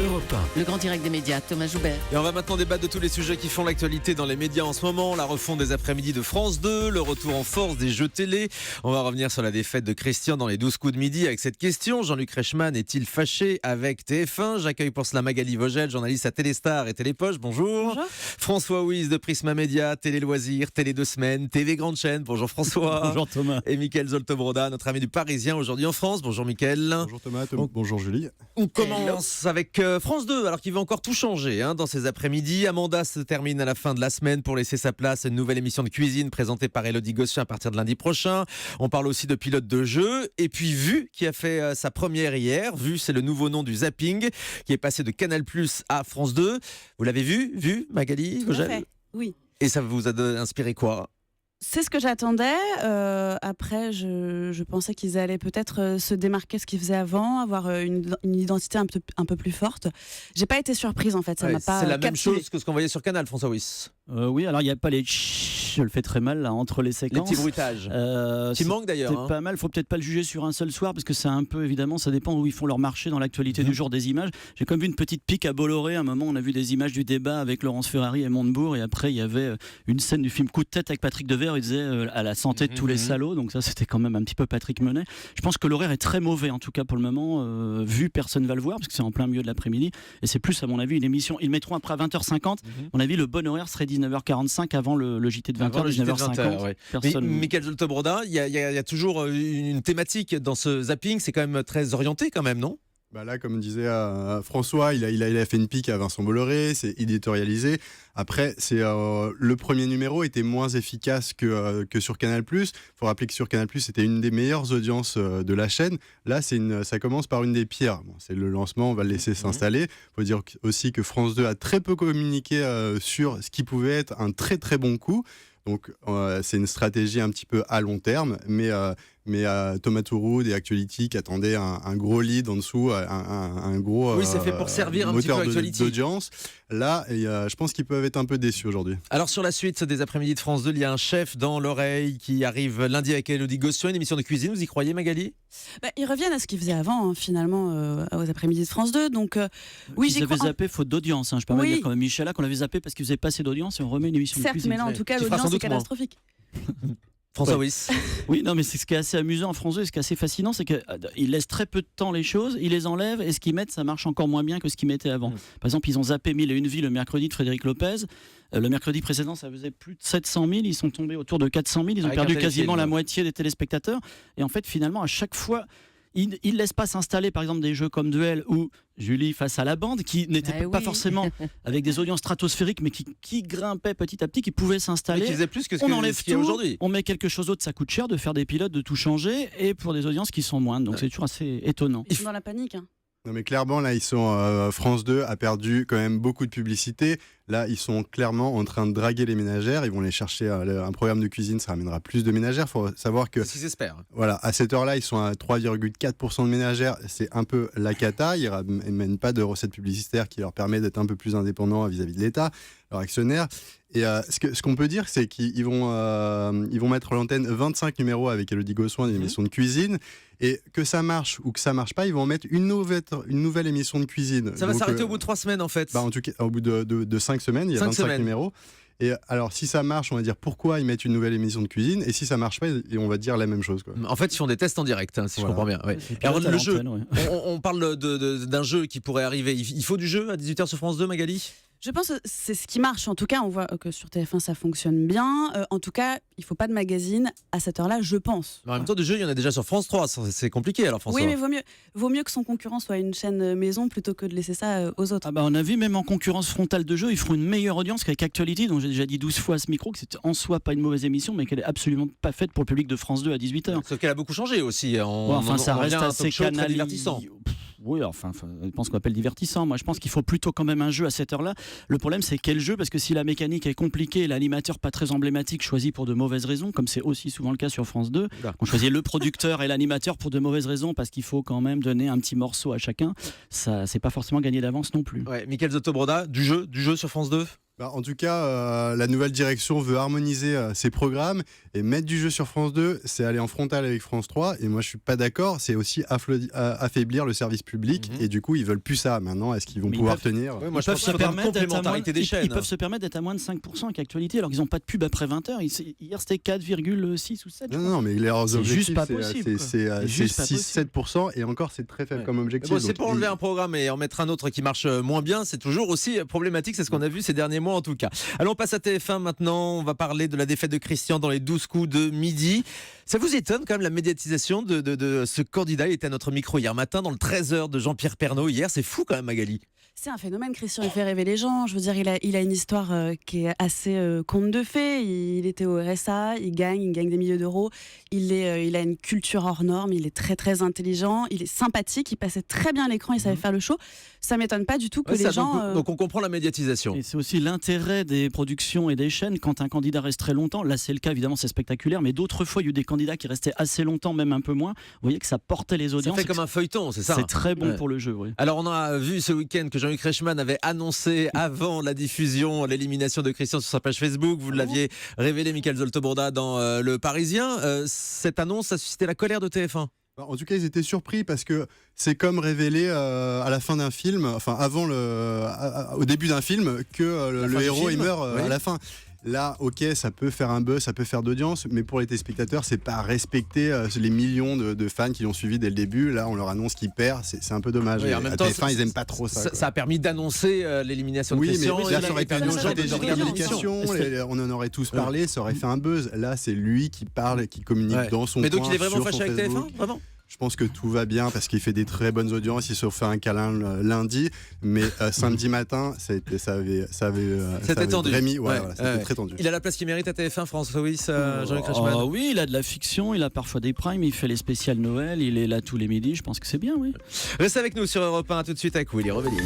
Europe 1. Le grand direct des médias, Thomas Joubert. Et on va maintenant débattre de tous les sujets qui font l'actualité dans les médias en ce moment. La refonte des après-midi de France 2, le retour en force des jeux télé. On va revenir sur la défaite de Christian dans les 12 coups de midi avec cette question. Jean-Luc Reichmann est-il fâché avec TF1 ? J'accueille pour cela Magali Vogel, journaliste à Téléstar et Télépoche. Bonjour. Bonjour. François Ouiz de Prisma Média, Télé Loisirs, Télé 2 Semaines, TV Grande Chaîne. Bonjour François. Bonjour Thomas. Et Mickaël Zoltobroda, notre ami du Parisien aujourd'hui en France. Bonjour Mickaël. Bonjour Thomas, bonjour Julie. On commence avec France 2, alors qu'il va encore tout changer dans ces après-midi. Amanda se termine à la fin de la semaine pour laisser sa place à une nouvelle émission de cuisine présentée par Élodie Gossuin à partir de lundi prochain. On parle aussi de pilote de jeu. Et puis Vue, qui a fait sa première hier. Vue, c'est le nouveau nom du zapping, qui est passé de Canal+ à France 2. Vous l'avez vu, Magali Vogel ? Oui. Et ça vous a inspiré quoi ? C'est ce que j'attendais. Après, je pensais qu'ils allaient peut-être se démarquer de ce qu'ils faisaient avant, avoir une identité un peu plus forte. J'ai pas été surprise en fait. Ça m'a pas c'est la même captivée. chose que ce qu'on voyait sur Canal, François Ouiz. Oui, alors il n'y a pas les je le fais très mal là, entre les Les séquences. petits bruitages. Qui C'est manquent d'ailleurs. peut-être pas mal, faut peut-être pas le juger sur un seul soir parce que c'est un peu, évidemment, ça dépend où ils font leur marché dans l'actualité du jour des images. J'ai quand même vu une petite pique à Bolloré. À un moment, on a vu des images du débat avec Laurence Ferrari et Montebourg, et après il y avait une scène du film Coup de tête avec Patrick Devers. Il disait à la santé de tous les salauds. Donc ça, c'était quand même un petit peu Patrick Menet. Je pense que l'horaire est très mauvais, en tout cas pour le moment. Vu, personne va le voir parce que c'est en plein milieu de l'après-midi, et c'est plus à mon avis une émission. Ils le mettront après à 20h50. À mon avis, le bon horaire serait 19h45 avant le JT de 20h, 19h50. Ouais. Personne... Mickaël Zoltobroda, il y a toujours une thématique dans ce zapping, c'est quand même très orienté quand même, non ? Bah là, comme disait François, il a fait une pique à Vincent Bolloré, c'est éditorialisé. Après, le premier numéro était moins efficace que sur Canal+. Il faut rappeler que sur Canal+, c'était une des meilleures audiences de la chaîne. Là, ça commence par une des pires. Bon, c'est le lancement, on va le laisser s'installer. Il faut dire aussi que France 2 a très peu communiqué sur ce qui pouvait être un très très bon coup. Donc c'est une stratégie un petit peu à long terme, mais Thomas Touroud et Actuality attendaient un gros lead en dessous, un gros oui, c'est fait pour servir un petit peu Actuality d'audience. Là, je pense qu'ils peuvent être un peu déçus aujourd'hui. Alors sur la suite des après-midi de France 2, il y a un chef dans l'oreille qui arrive lundi avec Élodie Gossuin, une émission de cuisine. Vous y croyez, Magali ? Ils reviennent à ce qu'ils faisaient avant, finalement, aux après-midi de France 2. Donc oui, ils avaient zappé faute d'audience. Je peux pas dire comme Michel qu'on l'avait zappé parce qu'il faisait pas assez d'audience, et on remet une émission de cuisine. Certes, mais là, en tout cas, l'audience est catastrophique. François Ouiz. Oui, non, mais c'est ce qui est assez amusant en France 2, et ce qui est assez fascinant, c'est qu'ils laissent très peu de temps les choses, ils les enlèvent, et ce qu'ils mettent, ça marche encore moins bien que ce qu'ils mettaient avant. Par exemple, ils ont zappé 1001 vies le mercredi de Frédéric Lopez. Le mercredi précédent, ça faisait plus de 700 000, ils sont tombés autour de 400 000, ils ont perdu quasiment la moitié des téléspectateurs. Et en fait, finalement, à chaque fois, ils ne laissent pas s'installer, par exemple, des jeux comme Duel ou Julie face à la bande, qui n'étaient pas forcément avec des audiences stratosphériques, mais qui grimpaient petit à petit, qui pouvaient s'installer. Mais qui faisaient plus que ce on enlève qu'il y a aujourd'hui. On met quelque chose d'autre, ça coûte cher de faire des pilotes, de tout changer, et pour des audiences qui sont moindres. Donc c'est toujours assez étonnant. Ils sont dans la panique. Non mais clairement là France 2 a perdu quand même beaucoup de publicité. Là ils sont clairement en train de draguer les ménagères. Ils vont les chercher un programme de cuisine, ça ramènera plus de ménagères. Faut savoir que c'est ce qu'ils espèrent. Voilà, à cette heure-là ils sont à 3,4% de ménagères. C'est un peu la cata. Ils ramènent pas de recettes publicitaires qui leur permet d'être un peu plus indépendants vis-à-vis de l'État, leur actionnaire. Et ce qu'on peut dire, c'est qu'ils vont mettre à l'antenne 25 numéros avec Élodie Gossuin, une émission de cuisine. Et que ça marche ou que ça marche pas, ils vont en mettre une nouvelle émission de cuisine. Ça va s'arrêter au bout de 3 semaines en fait. En tout cas, au bout de 5 semaines, il y a 25 numéros. Et alors, si ça marche, on va dire pourquoi ils mettent une nouvelle émission de cuisine. Et si ça marche pas, on va dire la même chose, quoi. En fait, ils font des tests en direct, si je comprends bien. Ouais. Alors, le jeu, on parle d'un jeu qui pourrait arriver. Il faut du jeu à 18h sur France 2, Magali ? Je pense que c'est ce qui marche. En tout cas, on voit que sur TF1, ça fonctionne bien. En tout cas, il ne faut pas de magazine à cette heure-là, je pense. Mais en même temps, du jeu, il y en a déjà sur France 3. C'est compliqué, alors, François. Oui, mais vaut mieux que son concurrent soit une chaîne maison plutôt que de laisser ça aux autres. On a vu, même en concurrence frontale de jeu, ils feront une meilleure audience qu'avec Actuality, dont j'ai déjà dit 12 fois à ce micro que c'était en soi pas une mauvaise émission, mais qu'elle est absolument pas faite pour le public de France 2 à 18h. Sauf qu'elle a beaucoup changé aussi. Ça reste assez canal divertissant. Oui, enfin, je pense qu'on appelle divertissant. Moi, je pense qu'il faut plutôt quand même un jeu à cette heure-là. Le problème, c'est quel jeu ? Parce que si la mécanique est compliquée et l'animateur pas très emblématique choisi pour de mauvaises raisons, comme c'est aussi souvent le cas sur France 2, on choisit le producteur et l'animateur pour de mauvaises raisons parce qu'il faut quand même donner un petit morceau à chacun. Ça, c'est pas forcément gagné d'avance non plus. Ouais, Mickaël Zoltobroda, du jeu sur France 2 ? En tout cas, la nouvelle direction veut harmoniser ses programmes et mettre du jeu sur France 2, c'est aller en frontal avec France 3. Et moi, je suis pas d'accord. C'est aussi affaiblir le service public. Et du coup, ils veulent plus ça. Maintenant, est-ce qu'ils vont pouvoir tenir? Ouais, moi, je pense qu'il faudrait une complémentarité des chaînes. Ils peuvent se permettre d'être à moins de 5% avec Actualité, alors qu'ils n'ont pas de pub après 20h. Hier, c'était 4,6 ou 7. Non, mais leurs c'est objectifs, juste pas possible. c'est 6-7%. Et encore, c'est très faible comme objectif. Bon, c'est pour enlever un programme et en mettre un autre qui marche moins bien. C'est toujours aussi problématique. C'est ce qu'on a vu ces derniers mois en tout cas. Allons, on passe à TF1 maintenant. On va parler de la défaite de Christian dans les 12 coups de midi. Ça vous étonne quand même la médiatisation de ce candidat? Il était à notre micro hier matin dans le 13h de Jean-Pierre Pernaut hier. C'est fou quand même, Magali. C'est un phénomène, Christian, il fait rêver les gens. Je veux dire, il a une histoire qui est assez conte de fées. Il était au RSA, il gagne des milliers d'euros. Il a une culture hors norme, il est très très intelligent, il est sympathique, il passait très bien à l'écran, il savait faire le show. Ça m'étonne pas du tout que les gens... Donc on comprend la médiatisation. Et c'est aussi l'intérêt des productions et des chaînes quand un candidat reste très longtemps. Là, c'est le cas, évidemment, c'est spectaculaire, mais d'autres fois, il y a eu des candidats qui restaient assez longtemps, même un peu moins. Vous voyez que ça portait les audiences. Ça fait comme un feuilleton, c'est ça? C'est très bon pour le jeu, oui. Alors on a vu ce week-end que Jean-Luc Reichmann avait annoncé avant la diffusion l'élimination de Christian sur sa page Facebook. Vous l'aviez révélé, Mickaël Zoltobourda, dans Le Parisien. Cette annonce a suscité la colère de TF1. En tout cas, ils étaient surpris parce que c'est comme révéler à la fin d'un film, enfin au début d'un film, que le héros il meurt à la fin. Là, ok, ça peut faire un buzz, ça peut faire d'audience, mais pour les téléspectateurs, c'est pas respecter les millions de fans qui l'ont suivi dès le début. Là, on leur annonce qu'ils perdent, c'est un peu dommage. Oui, en même temps, TF1, ils aiment pas trop ça. Ça a permis d'annoncer l'élimination de Christian. Oui, mais là, ça aurait été une stratégie de communication. communication. On en aurait tous parlé, ça aurait fait un buzz. Là, c'est lui qui parle, qui communique dans son coin. Mais donc, il est vraiment sur fâché son avec Facebook. TF1 vraiment? Je pense que tout va bien parce qu'il fait des très bonnes audiences. Il se fait un câlin lundi, mais samedi matin, c'était tendu. C'était très tendu. Il a la place qu'il mérite à TF1, François Wyss, Jean-Luc Reichmann. Oui, il a de la fiction, il a parfois des primes, il fait les spéciales Noël, il est là tous les midis. Je pense que c'est bien, oui. Restez avec nous sur Europe 1, tout de suite avec Willy Revelli.